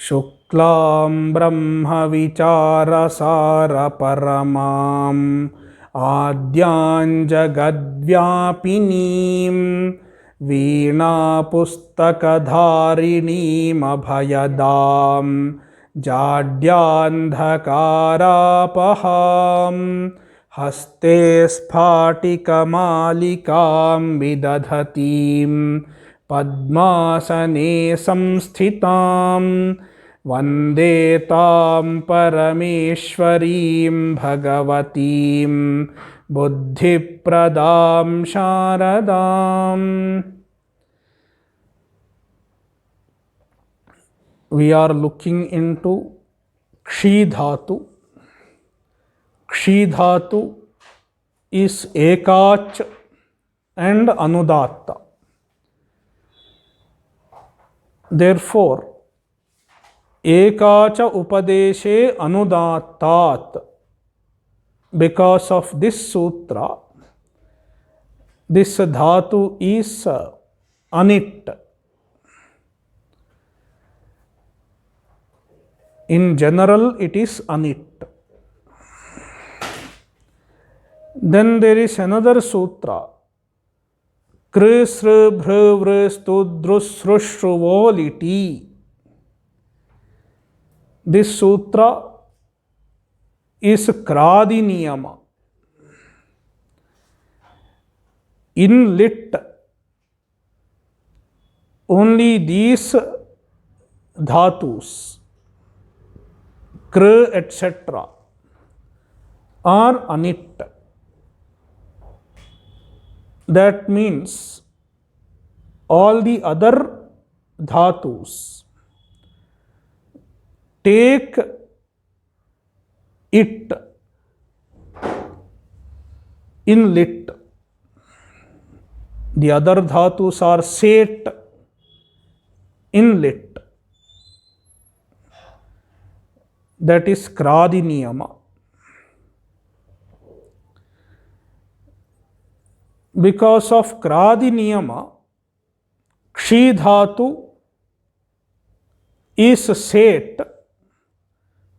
शुक्लां ब्रह्मविचारसारपरमाम् आद्यां जगद्व्यापिनीं वीणापुस्तकधारिणीमभयदां जाड्यान्धकारापहां हस्ते स्फाटिकमालिकां विदधतीं पद्मासने संस्थितां वन्दे तां परमेश्वरीं भगवतीं बुद्धिप्रदां शारदाम्. We are looking into Kshi Dhatu. Kshi Dhatu is Ekach and Anudatta. Therefore, Ekacha Upadeshe Anudattat. Because of this sutra, this dhatu is anit. In general, it is anit. Then there is another sutra. Krisru bhruvru studrusrushruvoliti. This sutra is Kradi Niyama. In lit, only these dhatus, kr, etc., are anit. That means all the other dhatus take it in lit. The other dhatus are set in lit. That is Kradi Niyama. Because of Kradi Niyama, Kshi Dhatu is set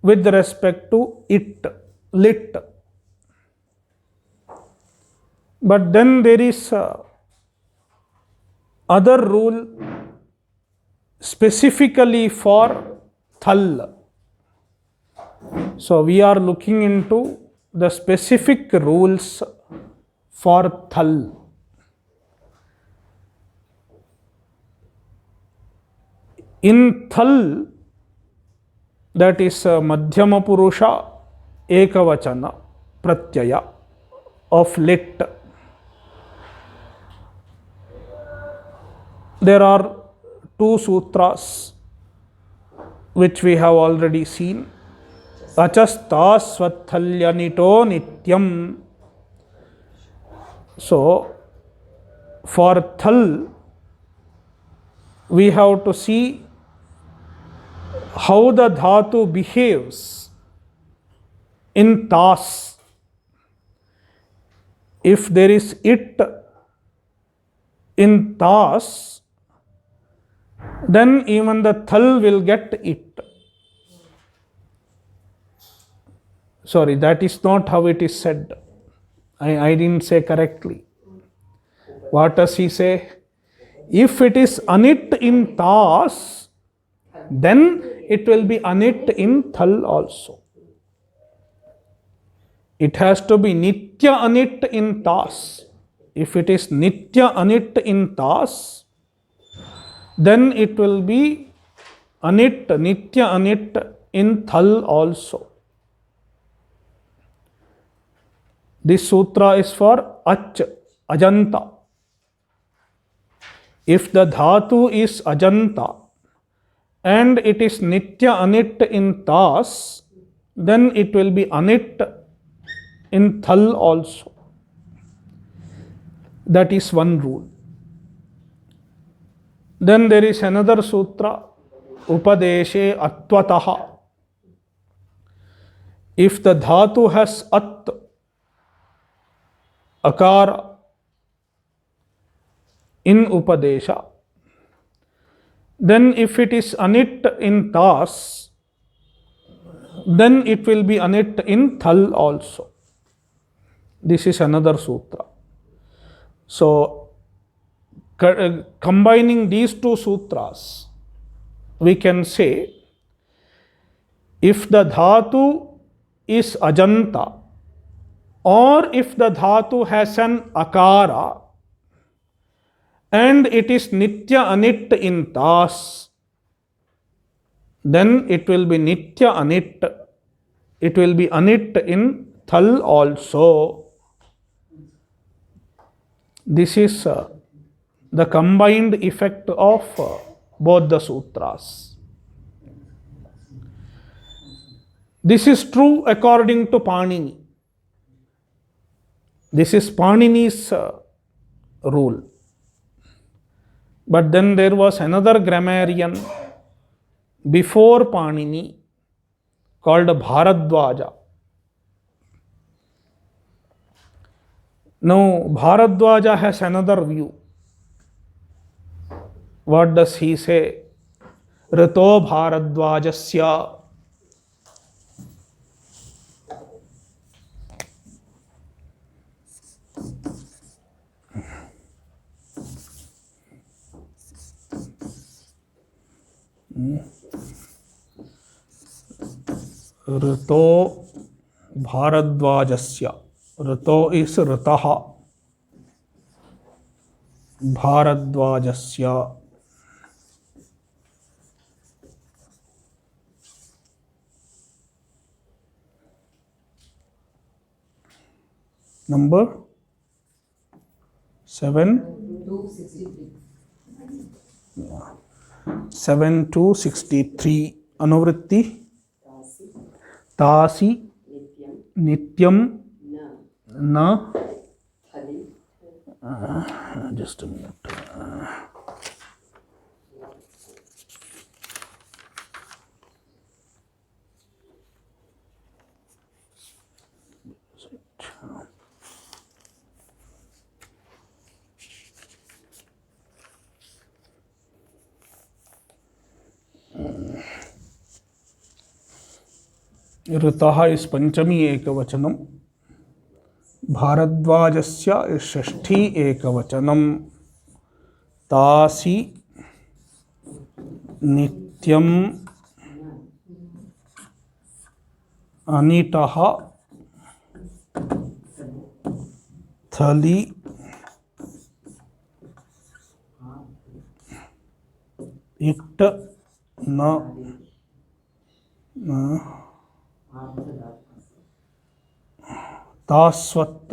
with respect to it, lit. But then there is other rule specifically for Thal. So we are looking into the specific rules for Thal. In Thal, that is Madhyama Purusha Ekavachana Pratyaya of lit. There are two sutras which we have already seen. Achastasvathalyanito nityam. So, for Thal, we have to see how the dhatu behaves in tas. If there is it in tas, then even the Thal will get it. Sorry, that is not how it is said. I didn't say correctly. What does he say? If it is anit in tas, then it will be anit in Thal also. It has to be nitya anit in tas. If it is nitya anit in tas, then it will be anit, nitya anit in Thal also. This sutra is for ach, ajanta. If the dhatu is ajanta and it is nitya anit in tas, then it will be anit in Thal also. That is one rule. Then there is another sutra, Upadeshe Atvataha. If the dhatu has at, akara, in Upadesha, Then if it is anit in tas, then it will be anit in thal also. This is another sutra. So combining these two sutras, we can say if the dhatu is ajanta, or if the dhatu has an akara and it is nitya anit in tas, then it will be nitya anit. It will be anit in thal also. This is the combined effect of both the sutras. This is true according to Panini. This is Panini's rule. But then there was another grammarian before Panini called Bharadwaja. Now, Bharadwaja has another view. What does he say? Rito Bharadwajasya. Rito Bharadwajasya. Rito is Ritaha. Bharadwajasya. Number 7-263. Anuvritti. Tasi. Nityam. Na. Just a minute. ऋतः is Panchami एकवचनम. भारद्वाजस्य is षष्ठी एकवचनम. तासी नित्यम अनिटः थली it न तास्वत्.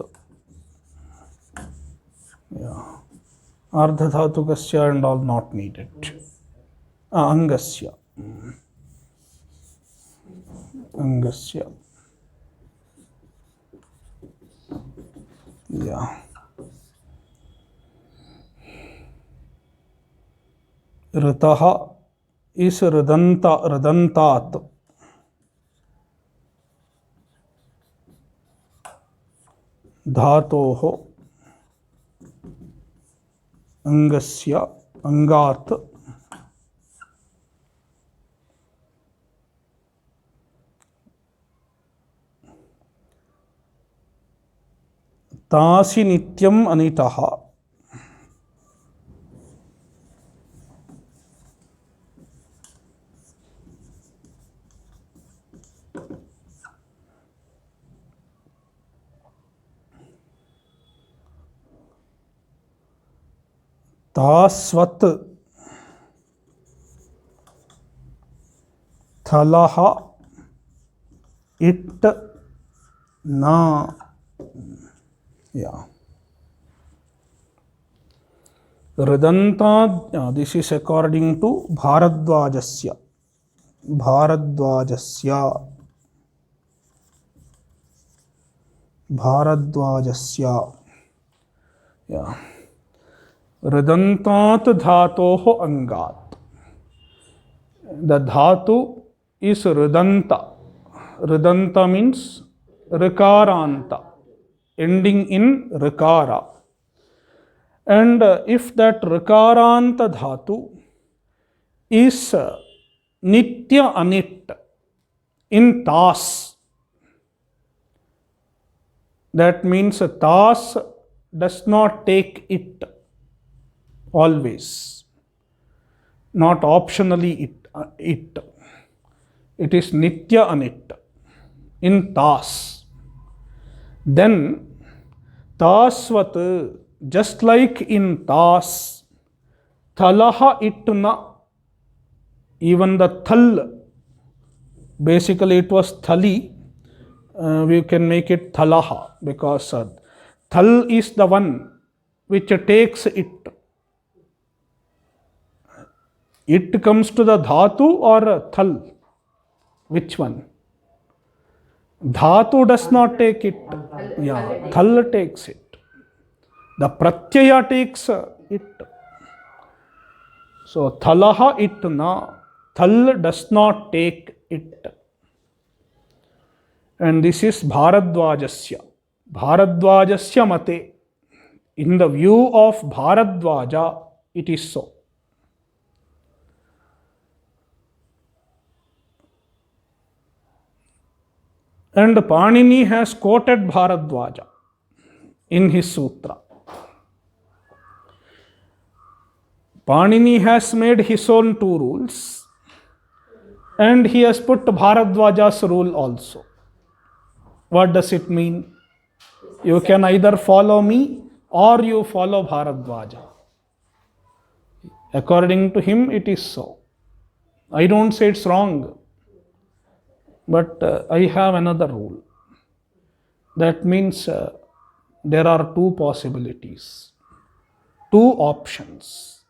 अर्धधातुकस्य and all not needed. अंगस्य. अंगस्य. Yeah. ऋतः is ऋदन्तात. धातोः अंगस्य अंगात् तासि नित्यम अनितः. तास्वत् थलः it न. Yeah. Ridanta, this is according to Bharadwajasya. Bharadwajasya. Bharadwajasya. Yeah. Ridantat dhatoho angat. The dhatu is ridanta. Ridanta means rikaranta, ending in rikara. And if that rikaranta dhatu is nitya anit in tas. That means tas does not take it always, not optionally it. It is nitya anit in tas. Then tasvat, just like in tas, thalaha itna, even the thal, basically it was thali, we can make it thalaha because thal is the one which takes it. It comes to the dhatu or thal? Which one? Dhatu does not take it. Yeah, thal takes it. The pratyaya takes it. So thalaha itna, thal does not take it. And this is Bharadvajasya. Bharadvajasya mate. In the view of Bharadvaja, it is so. And Panini has quoted Bharadvaja in his sutra. Panini has made his own two rules, and he has put Bharadvaja's rule also. What does it mean? You can either follow me or you follow Bharadvaja. According to him, it is so. I don't say it's wrong, but I have another rule. That means there are two possibilities, two options.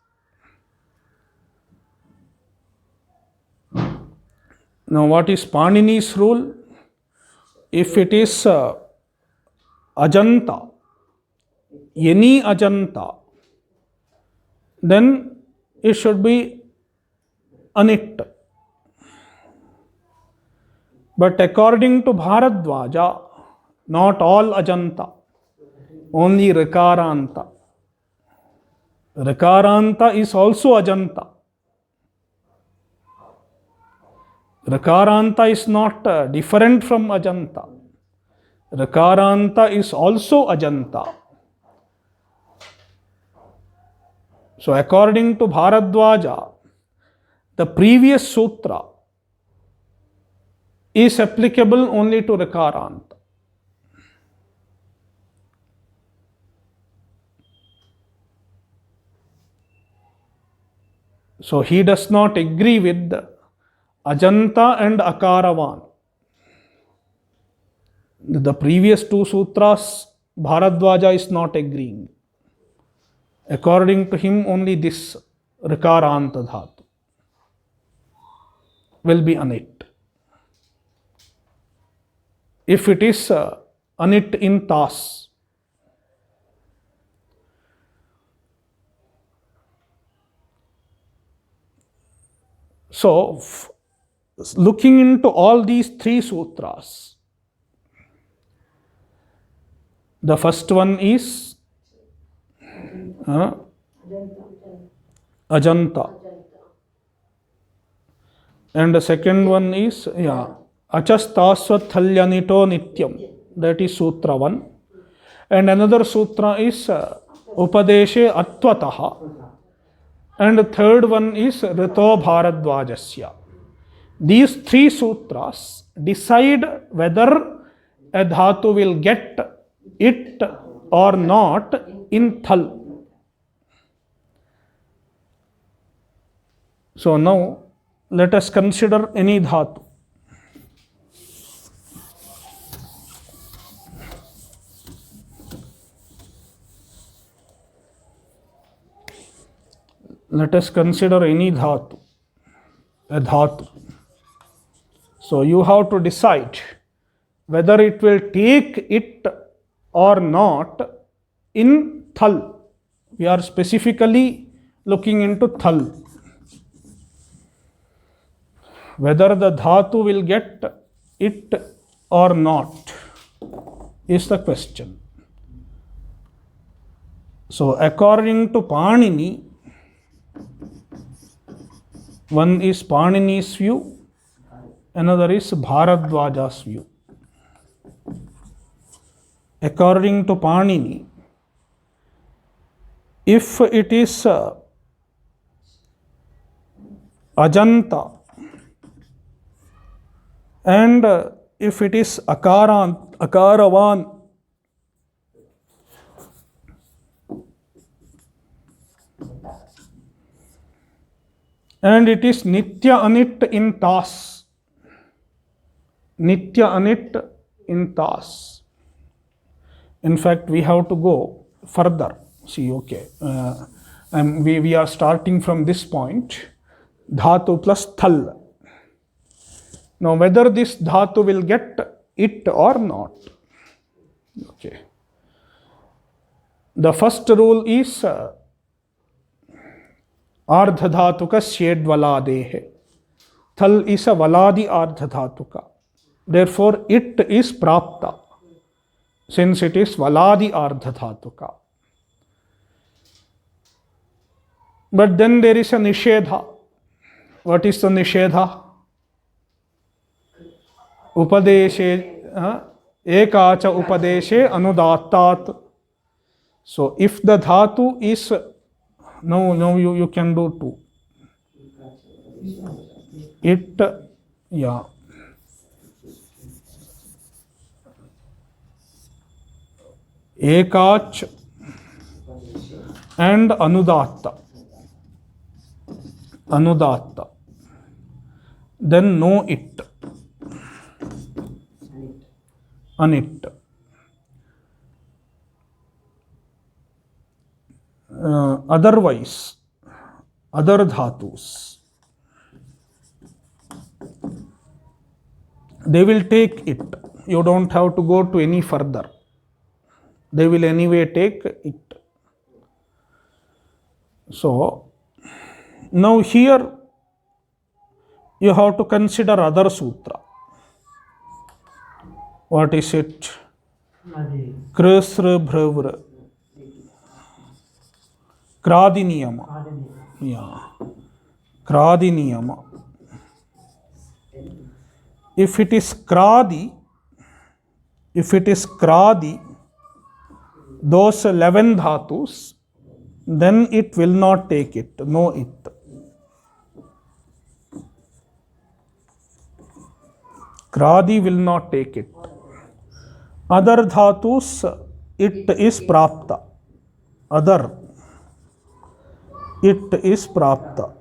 Now, what is Panini's rule? If it is Ajanta, any Ajanta, then it should be Anit. But according to Bharadvaja, not all Ajanta, only Rikaranta. Rikaranta is also Ajanta. Rikaranta is not different from Ajanta. Rikaranta is also Ajanta. So according to Bharadvaja, the previous sutra is applicable only to Rikaranta. So he does not agree with Ajanta and Akaravan. The previous two sutras, Bharadvaja is not agreeing. According to him, only this Rikaranta dhatu will be Anit. If it is Anit in Tas. So, looking into all these three sutras, the first one is Ajanta, and the second one is Achastasvathalyanito Nityam, that is Sutra 1, and another sutra is Upadeshe Atvataha, and the third one is Rito Bharadvajasya. These three sutras decide whether a dhatu will get it or not in thal. So now let us consider any dhatu. Let us consider any dhatu, a dhatu. So you have to decide whether it will take it or not in thal. We are specifically looking into thal. Whether the dhatu will get it or not is the question. So according to Panini, One is Panini's view, another is Bharadwaja's view. According to Panini, if it is Ajanta and if it is Akaravan, and it is Nitya Anit in Tas. Nitya Anit in Tas. In fact, we have to go further. See, okay. We are starting from this point. Dhatu plus Thal. Now, whether this Dhatu will get it or not. Okay. The first rule is Ardhadhatuka Shedvaladehe. Thal is a Valadi Ardhadhatuka. Therefore, it is Prapta, since it is Valadi Ardhadhatuka. But then there is a Nishedha. What is the Nishedha? Upadeshe, Ekacha Upadeshe Anudattat. So, if the Dhatu is, no, you can do two. It, yeah. Ekach and Anudatta. Anudatta. Then no it. Anit. Otherwise, other dhatus, they will take it. You don't have to go to any further. They will anyway take it. So, now here you have to consider other sutra. What is it? Krasra Bhavra. Kradiniyama. Yeah. Kradiniyama. If it is Kradi, those 11 dhatus, then it will not take it, no it. Kradi will not take it. Other dhatus, it is prapta. Other, it is prapta.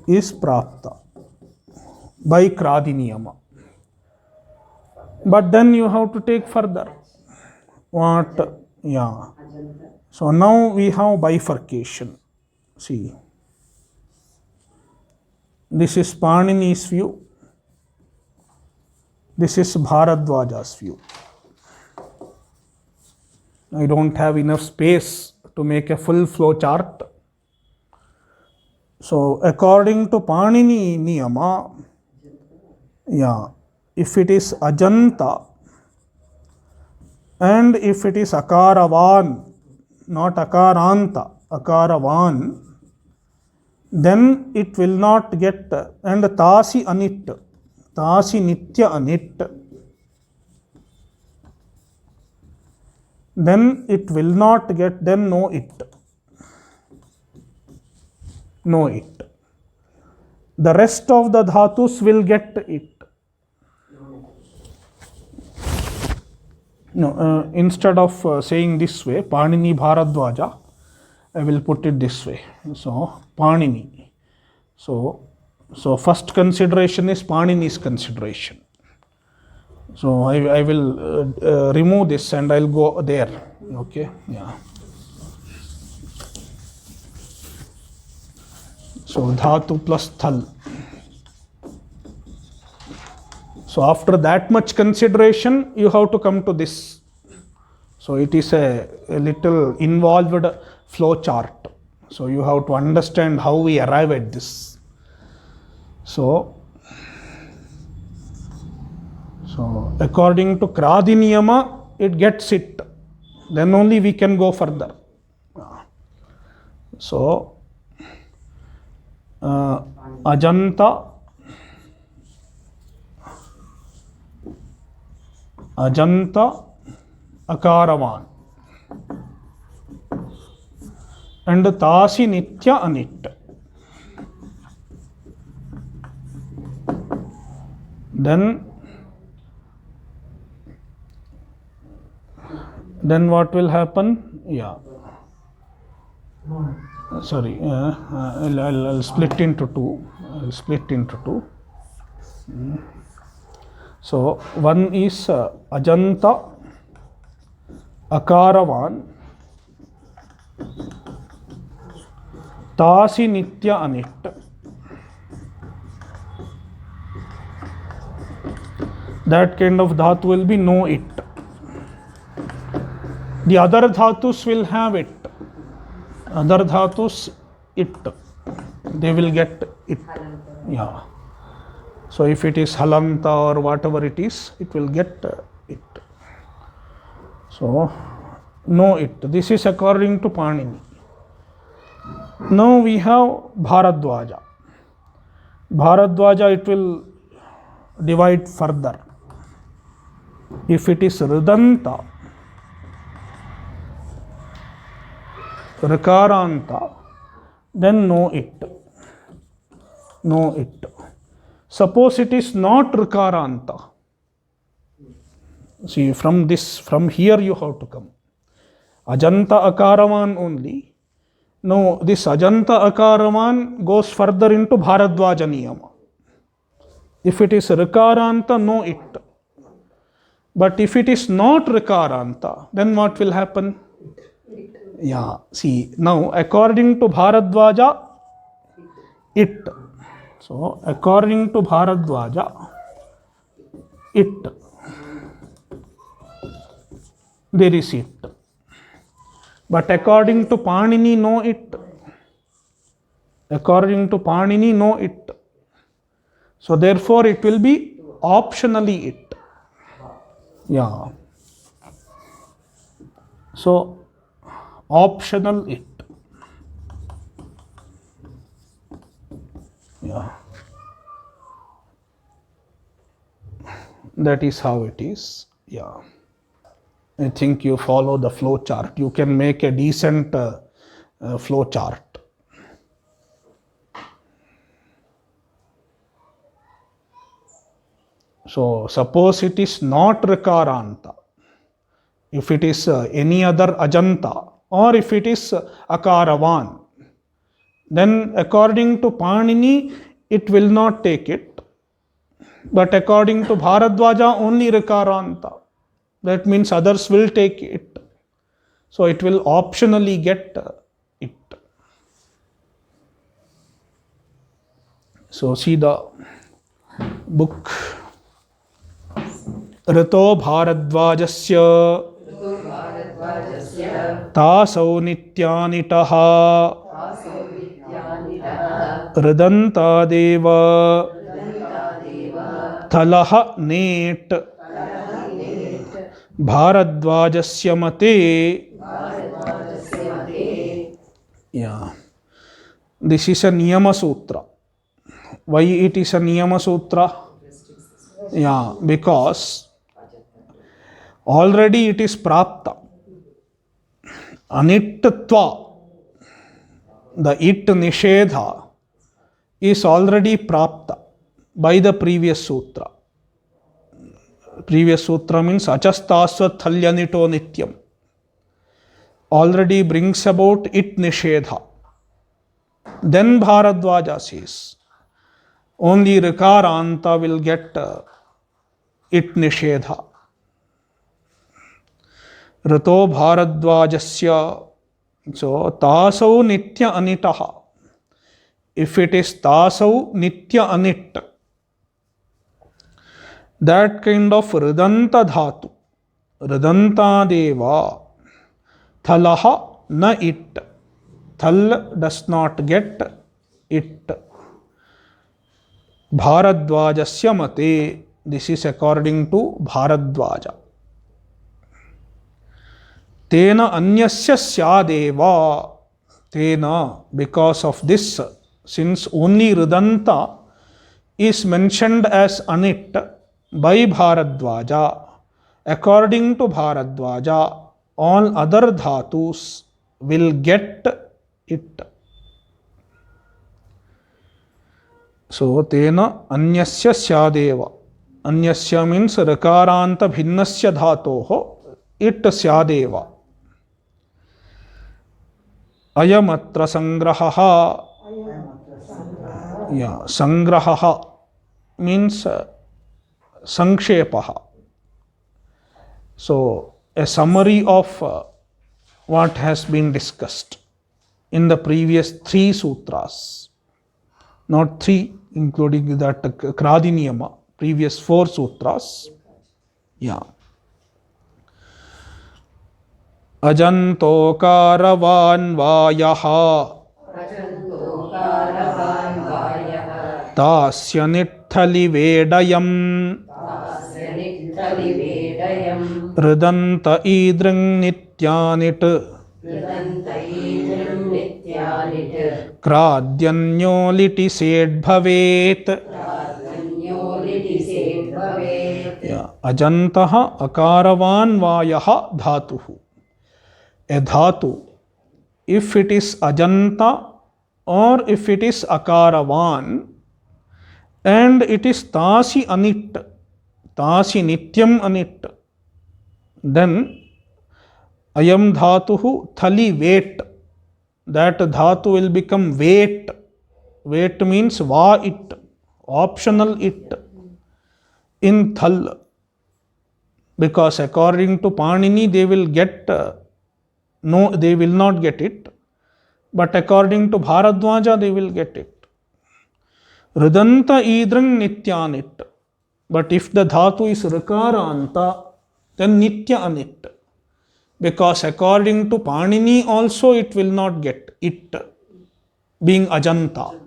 Is prapta by Kradi Niyama. But then you have to take further. What? Yeah. So now we have bifurcation. See. This is Panini's view. This is Bharadwaja's view. I don't have enough space to make a full flow chart. So according to Panini Niyama, yeah, if it is Ajanta and if it is Akaravan, not Akaranta, Akaravan, then it will not get, and Tasi Anit, Tasi Nitya Anit, then it will not get, then no it. No it. The rest of the dhatus will get it. No, instead of saying this way, Panini Bharadwaja, I will put it this way. So, Panini. So first consideration is Panini's consideration. So, I will remove this and I will go there. Okay? Yeah. So, Dhatu plus Thal. So, after that much consideration, you have to come to this. So, it is a little involved flow chart. So, you have to understand how we arrive at this. So according to Kradi Niyama, it gets it. Then only we can go further. So, Ajanta, Ajanta, Akaravan, and Tasi Nitya Anit. Then what will happen? Yeah. Sorry, I'll split into two. So one is Ajanta, Akaravan, Tasi Nitya Anit. That kind of dhatu will be no it. The other dhatus will have it. Other dhatus, it. They will get it. Yeah. So if it is halanta or whatever it is, it will get it. So no it. This is according to Panini. Now we have Bharadwaja. Bharadwaja, it will divide further. If it is Ridanta, Rikaranta, then no it. No it. Suppose it is not Rikaranta. See, from here you have to come. Ajanta Akaravan only. No, this Ajanta Akaravan goes further into Bharadwaja Niyama. If it is Rikaranta, no it. But if it is not Rikaranta, then what will happen? Yeah, see, now according to Bharadwaja, it. So, according to Bharadwaja, it. There is it. But according to Panini, no it. According to Panini, no it. So, therefore, it will be optionally it. Yeah. So, optional it. Yeah. That is how it is. Yeah. I think you follow the flow chart. You can make a decent flow chart. So, suppose it is not Rikaranta. If it is any other Ajanta, or if it is Akaravan, then according to Panini, it will not take it. But according to Bharadwaja, only Rikaranta. That means others will take it. So it will optionally get it. So see the book. Rito Bharadvajasya Tasau Nityanitaha Ridanta Deva Thalaha Net Bharadvajasya Mate. Yeah. This is a Niyama Sutra. Why it is a Niyama Sutra? Yeah, because already it is Prapta. Anittatva, the it Nishedha, is already Prapta by the previous Sutra. Previous Sutra means Achastasva Thalyanito Nityam. Already brings about it Nishedha. Then Bharadwaja says, only Rikaranta will get it Nishedha. Rito Bharadvajasya. So, Tasau Nitya Anitaha. If it is Tasau Nitya Anit, that kind of Ridanta Dhatu, Ridanta Deva, Thalaha na it. Thal does not get it. Bharadvajasya Mate. This is according to Bharadwaja. Tena anyasya syadeva. Tena, because of this since only Ridanta is mentioned as anit by Bharadwaja, according to Bharadwaja, all other dhatus will get it. So, tena anyasya syadeva. Anyasya means rakaranta bhinnasya dhatoho, it syadeva. Ayamatra sangrahaha. Yeah, sangrahaha means sankshepaha. So, a summary of what has been discussed in the previous 3 sutras. Not 3, including that Kradi Niyama, previous 4 sutras. Yeah. Ajantokaravan vayaha tasya nithali vedayam ridanta idrang nityanit kradyanyoliti sed bhavet. Ajantaha akaravan vayaha dhatuhu. A dhatu, if it is ajanta or if it is akaravan and it is tasi anit, tasi nityam anit, then ayam dhatuhu thali vet. That dhatu will become vet. Vet means va it, optional it, in thal. Because according to Panini they will get, no, they will not get it. But according to Bharadwaja they will get it. Ridanta idrang nityanit. But if the dhatu is rakaranta, then nitya anit. Because according to Panini also it will not get it, being ajanta.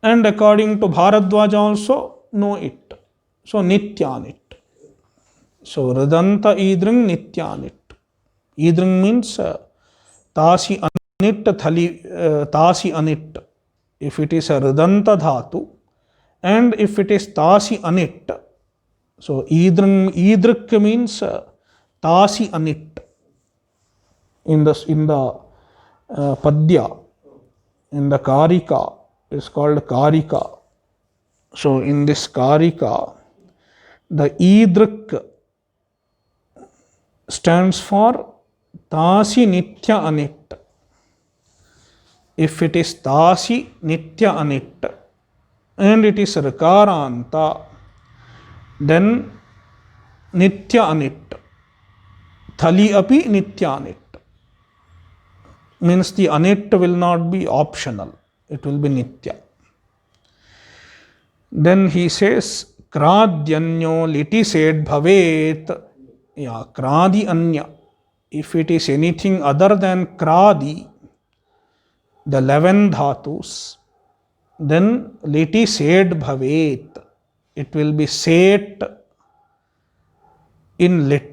And according to Bharadwaja also, no it. So nityanit. So ridanta idrang nityanit. Idrang means tasi anit thali, tasi anit. If it is a ridanta dhatu and if it is tasi anit. So idrak means tasi anit. In the padya, in the karika, it's called karika. So in this karika, the idrak stands for tasi nitya anit. If it is tasi nitya anit and it is rakaranta, then nitya anit. Thali api nitya anit. Means the anit will not be optional. It will be nitya. Then he says, kradyanyo liti sed bhavet. Yeah, kradi anya. If it is anything other than kradi, the 11 dhatus, then liti sed bhavet. It will be set in lit.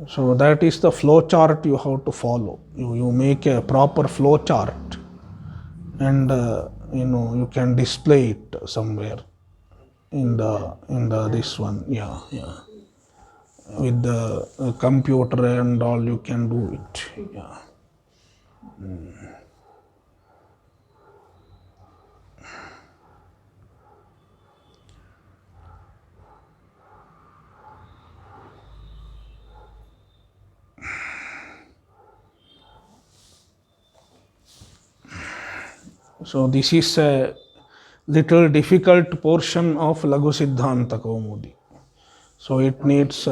So that is the flow chart you have to follow. You make a proper flow chart and you can display it somewhere in the this one. Yeah. With the computer and all you can do it. Yeah. So this is a little difficult portion of Laghu Siddhanta Kaumudi. So it needs,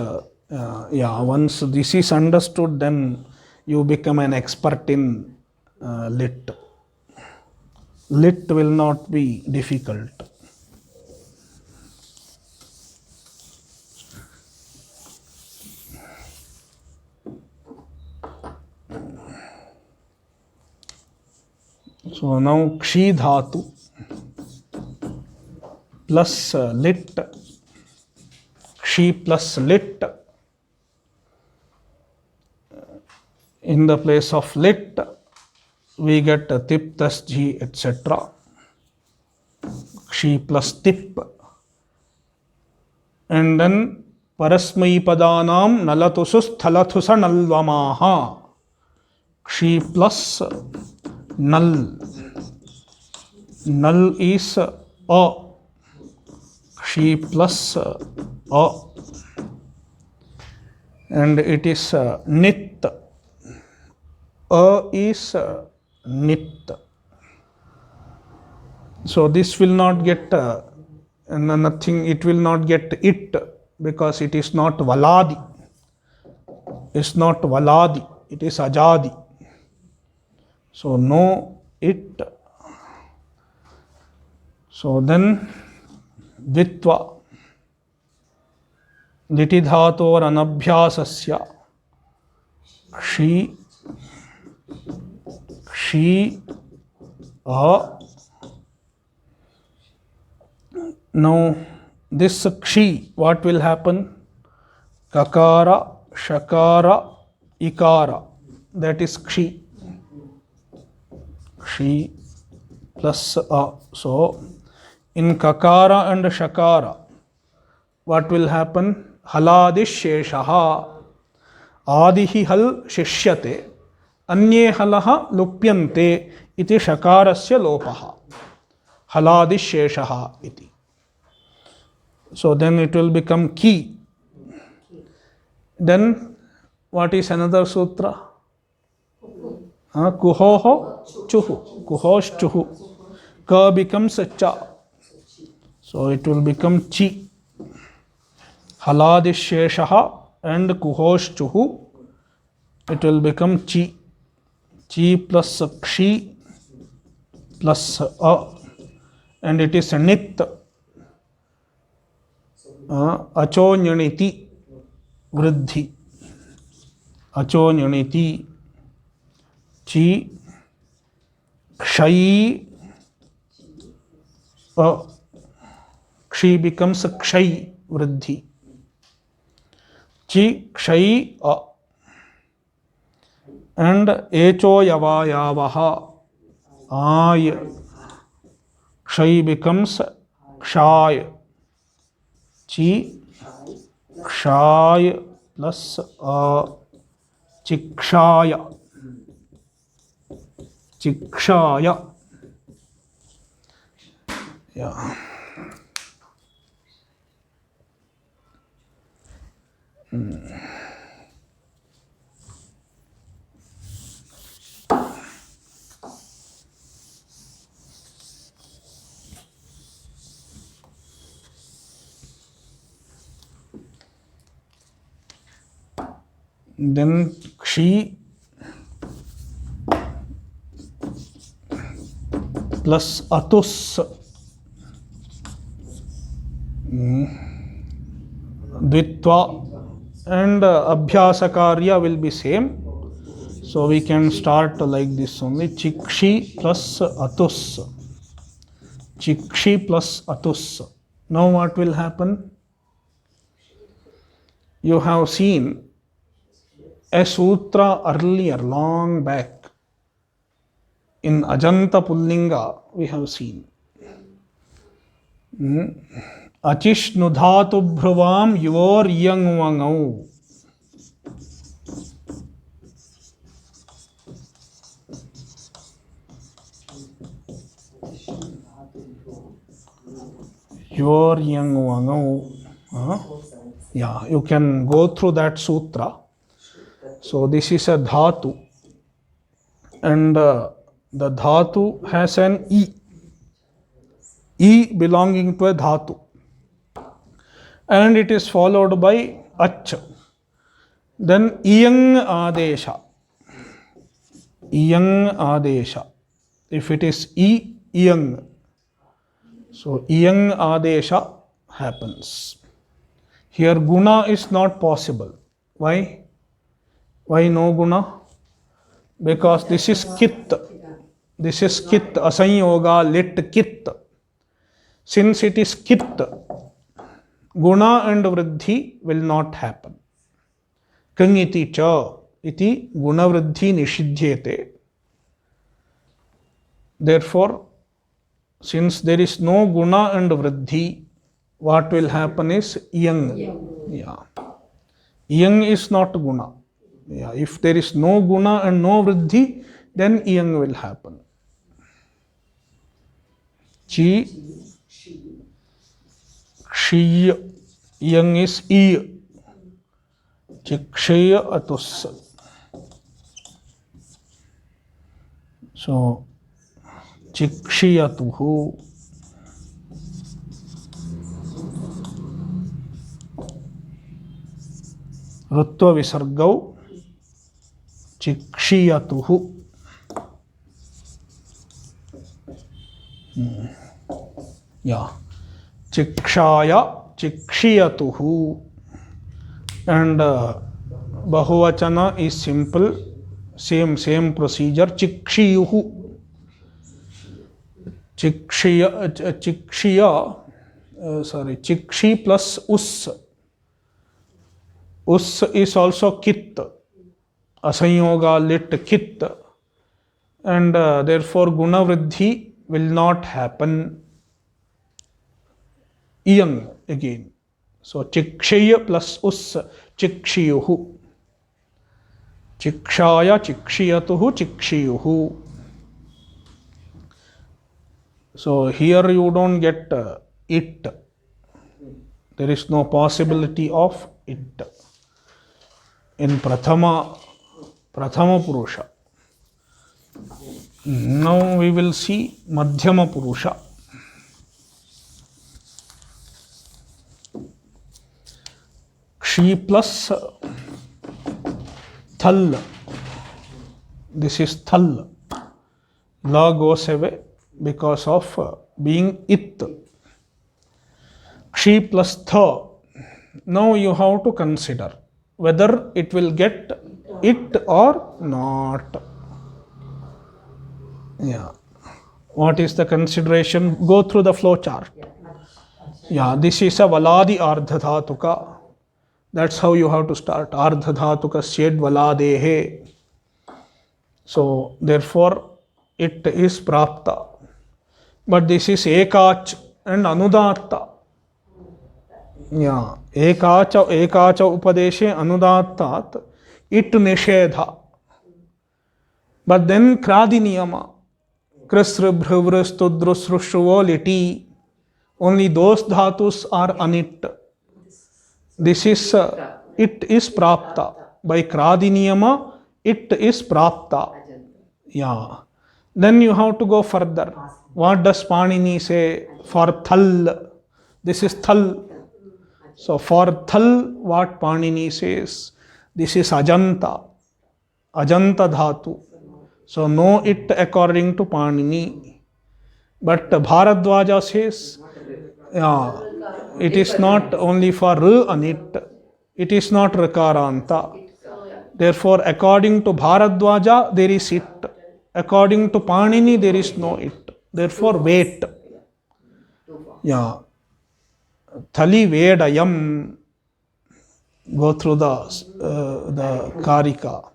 once this is understood, then you become an expert in lit. Lit will not be difficult. So now Kshi Dhatu plus lit, Kshi plus lit in the place of lit, we get tip plus g, etc. Kshi plus tip. And then parasmaipadanam nalatusu sthalathusa nalvamaha. Kshi plus null. Null is a. Kshi plus a. And it is nit. A is nit. So this will not get nothing, it will not get it because it is not valadi. It's not valadi, it is ajadi. So no it. So then ditva litidhator anabhyasasya kshi a. Now this kshi, what will happen? Kakara, shakara, ikara, that is kshi. Kshi plus a. So in kakara and shakara, what will happen? Haladisheshaha. Adihi hal shishyate. Anye halaha lupyante iti shakarasya lopaha. Haladisheshaha iti. So then it will become ki. Then what is another sutra? Kuhoho chuhu. Kuhosh chuhu. Ka becomes a cha. So it will become chi. Haladisheshaha and kuhosh chuhu. It will become chi. Chi plus kshi plus a. And it is nit. Achonyaniti vriddhi. Achonyaniti. Chi kshayi a. Kshi becomes kshayi vriddhi. Chi kshayi a. And echo yavayavaha. Ay. Kshayi becomes kshay. Chi kshay plus chikshaya. Chikshaya. Yeah. Then kshi plus atus. Dvitva and abhyasa karya will be same. So we can start like this only. Chikshi plus atus. Chikshi plus atus. Now what will happen? You have seen a sutra earlier, long back. In Ajanta Pullinga, we have seen. Achishnudhatu bhruvam yor yangvangau. Yor yangvangau. Yeah, you can go through that sutra. So this is a dhatu. And the dhatu has an e. E belonging to a dhatu. And it is followed by ach. Then iyang adesha. Iyang adesha. If it is e, iyang. So iyang adesha happens. Here guna is not possible. Why? Why no guna? Because this is kit. This is kit. Asanyoga lit kit. Since it is kit, guna and vriddhi will not happen. Kangiti cha. iti gunavriddhi nishidyete. Therefore, since there is no guna and vriddhi, what will happen is yang. Yeah. Yang is not guna. Yeah. If there is no guna and no vriddhi, then yang will happen. Chi, kshiya. Yang is I. Chikshiya atus. So, chikshiyatuhu. ऋत्व विसर्गौ चिक्षीयतुः. या चिक्षाय चिक्षीयतुः. And bahuvachana is simple, same procedure. Chikshiyuhu. Chikshi plus us. Us is also kit, asanyoga lit kit, and therefore guna vriddhi will not happen. Iyang again. So chikshaya plus us, chikshiyuhu. Chikshaya chikshiyatuhu chikshiyuhu. So here you don't get it. There is no possibility of it. In Prathama Purusha. Now we will see Madhyama Purusha. Kshi plus thal. This is thal. La goes away because of being it. Kshi plus tha. Now you have to consider whether it will get it or not. Yeah. What is the consideration? Go through the flow chart. Yeah, this is a valadi ardhadhatuka. That's how you have to start. Ardhadhatuka syed valadehe. So, therefore, it is prapta. But this is ekach and anudatta. Yeah. Ekacha upadeshe anudattat it nishedha. But then kradi niyama. Krisr bhruvr studru srushruvo liti. Only those dhatus are anit. This is it is prapta. By kradi niyama, it is prapta. Yeah. Then you have to go further. What does Panini say for thal? This is thal. So for thal, what Panini says, this is ajanta, ajanta dhatu. So know it according to Panini. But Bharadwaja says, yeah, it is not only for r and it is not rakaranta. Therefore, according to Bharadwaja, there is it. According to Panini, there is no it. Therefore, wait. Yeah. Thali vedayam. Go through the karika.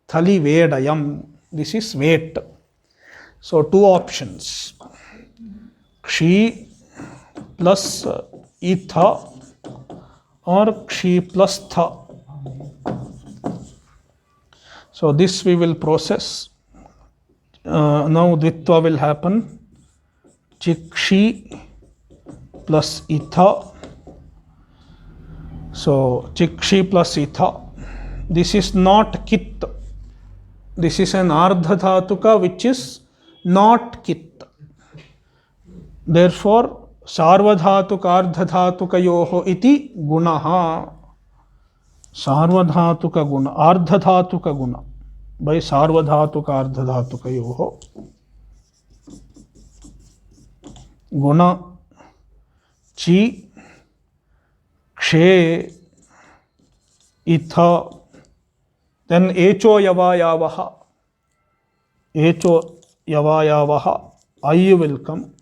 Thali vedayam. This is wait. So two options. Kshi plus itha or kshi plus tha. So this we will process. Now dvitva will happen. Chikshi plus itha. So chikshi plus itha. This is not kit. This is an ardhadhatuka which is not kit. Therefore, sarvadhatuka ardhadhatukayoho iti gunaha. Sarvadhatuka guna, ardhadhatuka guna. By sarvadhatuka ardhadhatukayoho. Guna chi kshe itha. Then echo yavayavaha. Echo yavayavaha. I will come.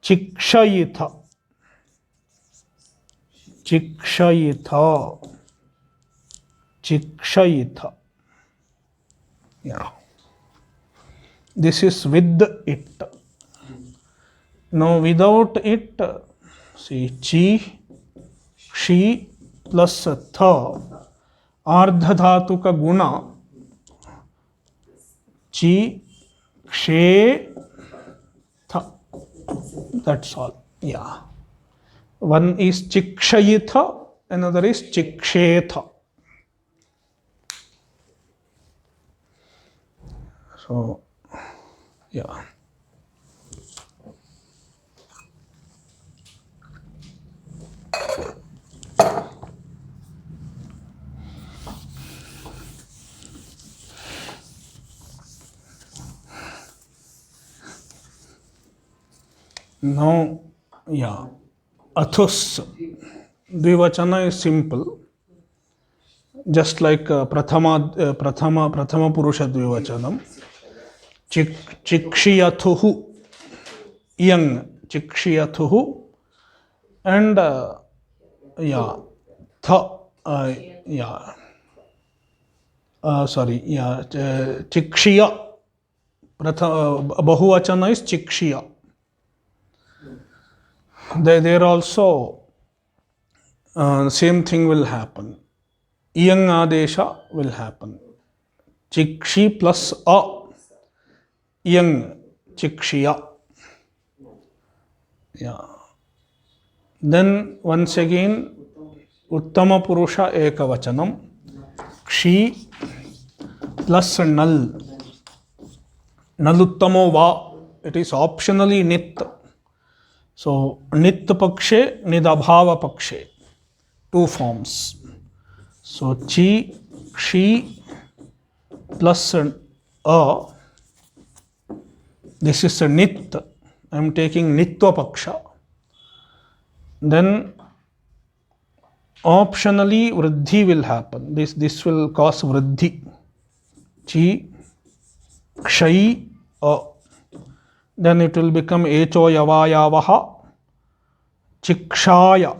Chikshayitha. Chikshayitha. Chikshayitha. Yeah. This is with it. Now without it, see chi, shi plus tha, ardha dhatu ka guna, chi, kshe, tha. That's all. Yeah. One is chikshayitha, another is chikshetha. So, yeah. Now, yeah. Athus. Dvivachana is simple. Just like prathama purusha dvivachanam. Chikshiyathuhu. Yang. Chikshiyathuhu. And yeah. Tha. Yeah. Sorry. Yeah. Chikshiya. Bahuvachana is chikshiya. There also same thing will happen. Iyang adesha will happen. Chikshi plus a. Iyang chikshiya. Yeah. Then once again, uttama purusha ekavachanam. Kshi plus nal. Naluttamo va. It is optionally nit. So, nit pakshe, nidabhava pakshe. Two forms. So, chi, kshi plus a. This is a nit. I am taking nitva paksha. Then, optionally, vriddhi will happen. This will cause vriddhi. Chi, kshayi, a. Then it will become echo yavayavaha, chikshaya.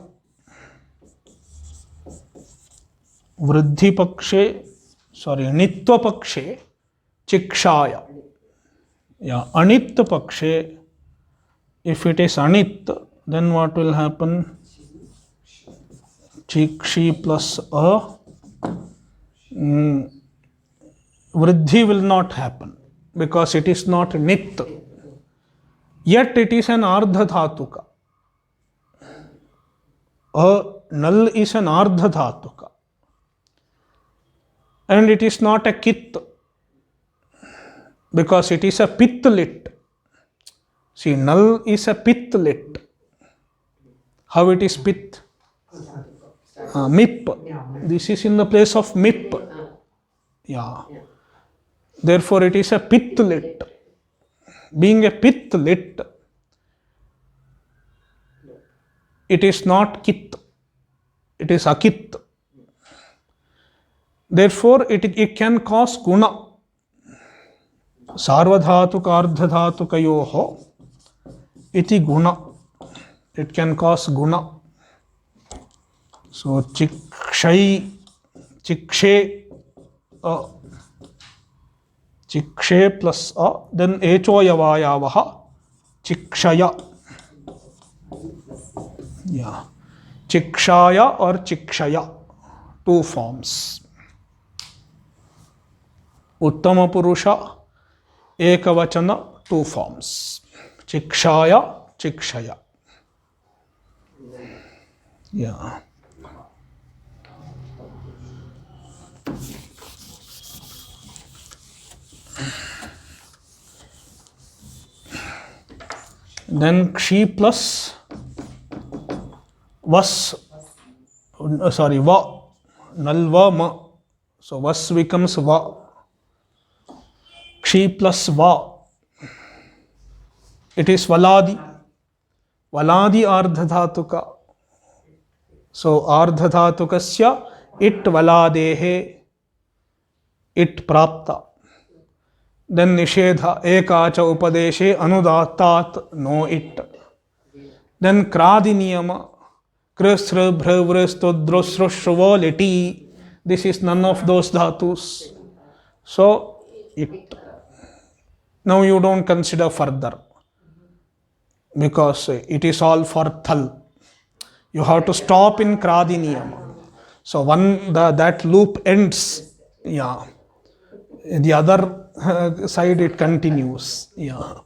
Vriddhi pakshe, sorry, nitva pakshe, chikshaya. Yeah, anit pakshe, if it is anit, then what will happen? Chikshi plus a. Vriddhi will not happen because it is not nit. Yet it is an ardha dhatuka. A null is an ardha dhatuka. And it is not a kit because it is a pit lit. See, null is a pit lit. How it is pit? Mip. This is in the place of mip. Yeah. Therefore, it is a pit lit. Being a pit lit, it is not kit, it is akit. Therefore, it can cause guna. Sarvadhatuka ardhadhatukayoho iti guna. It can cause guna. So, chikshay, chikshe, chikshe plus a, then echo yavayavaha, chikshaya. Yeah. Chikshaya or chikshaya. Two forms. Uttama purusha, ekavachana, two forms. Chikshaya, chikshaya. Yeah. Then kshi plus vas, sorry, va, null va ma. So vas becomes va. Kshi plus va. It is valadi. Valadi ardha dhatuka. So ardha dhatukasya it valadehe, it prapta. Then nishedha ekacha upadeshe anudatat, no it. Then kradi niyama, krisra bhravrastodrosroshrava leti. This is none of those dhatus. So it. Now you don't consider further because it is all for thal. You have to stop in kradi niyama. So that loop ends. Yeah. The other side it continues. Yeah.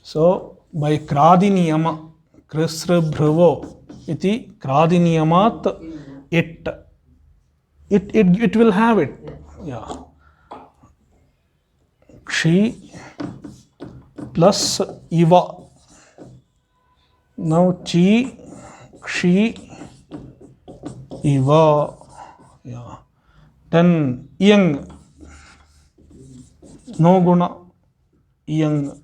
So by kradi niyama, krisra bhravo iti kradi niyamat it will have it. Yeah. Kshi plus iva. Now chi, kshi, iva. Yeah. Then yang. No guna. Yang.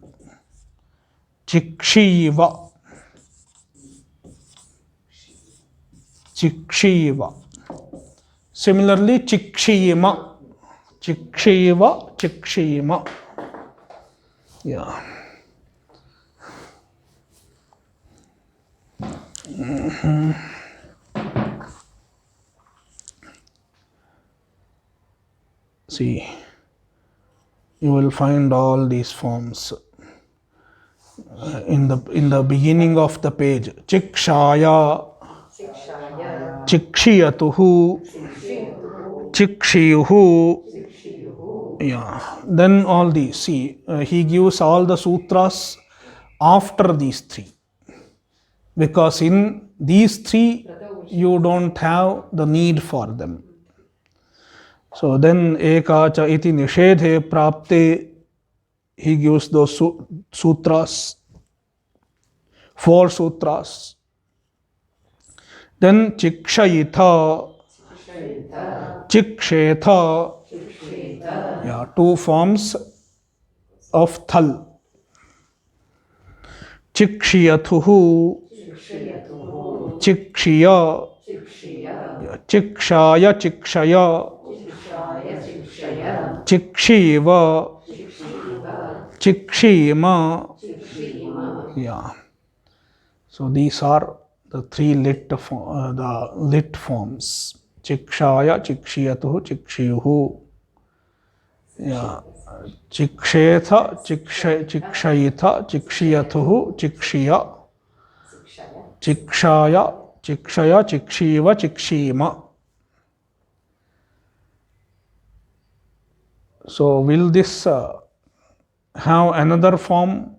Chikshiva. Chikshiva. Similarly, chikshima. Chikshiva, chikshima. Yeah. See, you will find all these forms in the beginning of the page. Chikshaya, chikshiyatuhu, chikshiyuhu. Yeah. Then all these. See, he gives all the sutras after these three. Because in these three, you don't have the need for them. So then, ekacha iti nishedhe prapte, he gives those sutras, 4 sutras. Then chikshayitha, chikshetha, yeah, 2 forms of thal. Chikshiyathuhu, chikshiya, chikshaya, chikshaya, chikshiva, chikshima. Yeah. So these are the 3 lit forms. Chikshaya, chikshiyatuhu, chikshiyuhu. Yeah. Chikshetha, chikshayitha, chikshiyathuhu, chikshiya, chikshaya, chikshaya, chikshiva, chikshima. So will this have another form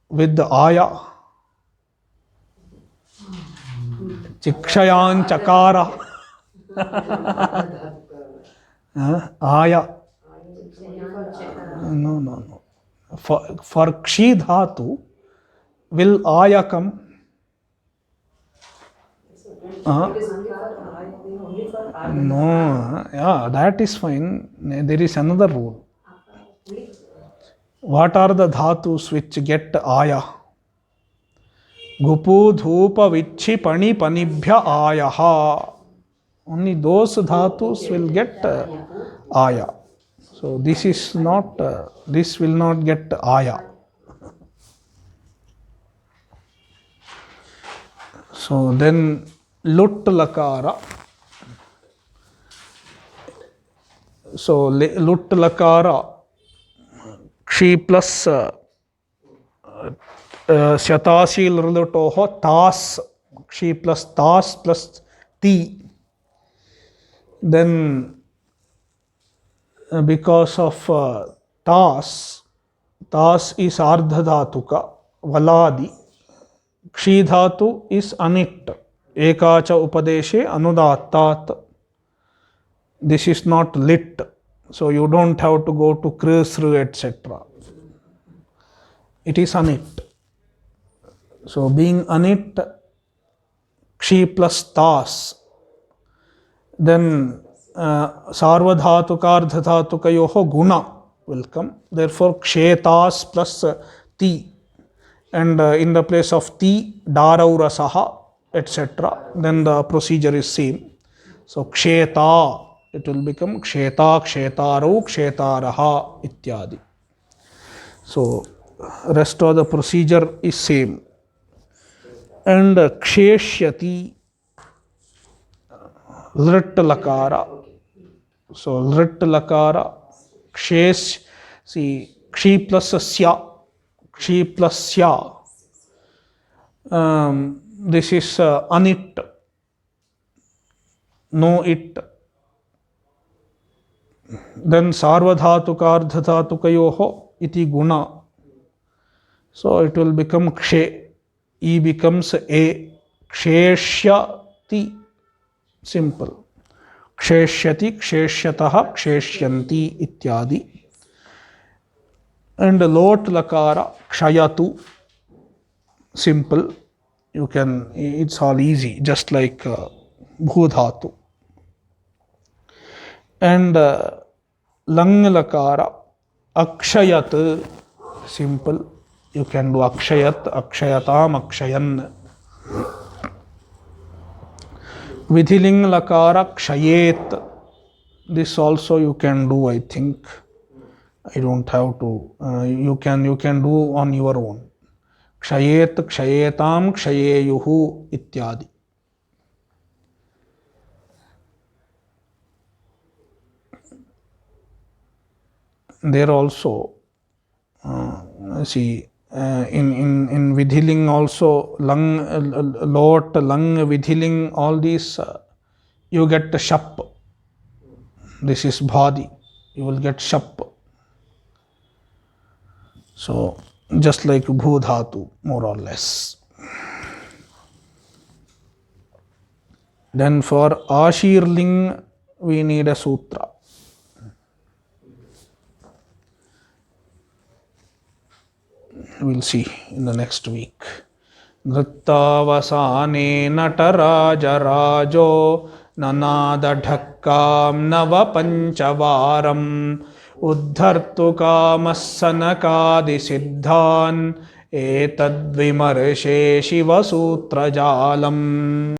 with the aya? Chikshayan chakara. Aya. No. For kshi dhatu, will aya come? No, yeah, that is fine. There is another rule. What are the dhatus which get aya? Gupu, dhupa, vichi, pani, panibhya, ayaha. Only those dhatus will get aya. So this is not, this will not get aya. So then lut lakara. So lut lakara, kshi plus syatasil rulutoho tas, kshi plus tas plus ti. Then because of tas is ardha dhatuka, valadi. Kshi dhatu is anit. Ekacha upadeshe anudattat. This is not lit. So you don't have to go to krisru, etc. It is anit. So being anit, kshi plus tas. Then sarvadhatuka ardhadhatukayoho guna will come. Therefore kshetas plus ti. And in the place of ti, daraurasaha, etc. Then the procedure is same. So ksheta, it will become ksheta, kshetaro, kshetaraha, ityadi. So rest of the procedure is same. And ksheshyati, lrit lakara. So lrit lakara, Kshesh, see, Kshi plus Sya, Kshi plus Sya. This is anit, no it. Then Sarvadhatuka Ardhadhatukayoho iti guna. So it will become Kshe. E becomes A. Ksheshyati. Simple. Ksheshyati, Ksheshyataha, Ksheshyanti ityadi. And lot lakara Kshayatu. Simple. You can, it's all easy, just like Bhudhatu. And lang lakara Akshayat. Simple. You can do Akshayat, Akshayatam, Akshayan. Vidhiling lakara Kshayet. This also you can do, I think. I don't have to. You can do on your own. Kshayet, Kshayetam, Kshayeyuhu ityadi. There also, see, in Vidhiling also, lang, lot, lang, Vidhiling, all these, you get the shap. This is bhadi. You will get shap. So, just like Bhudhatu, more or less. Then for Ashirling, we need a sutra. We'll see in the next week. Nrittavasane nataraja rajo nanada dhakkam nava panchavaram uddhartu kamassanakadi siddhan etad vimarshe shiva sutra jalam.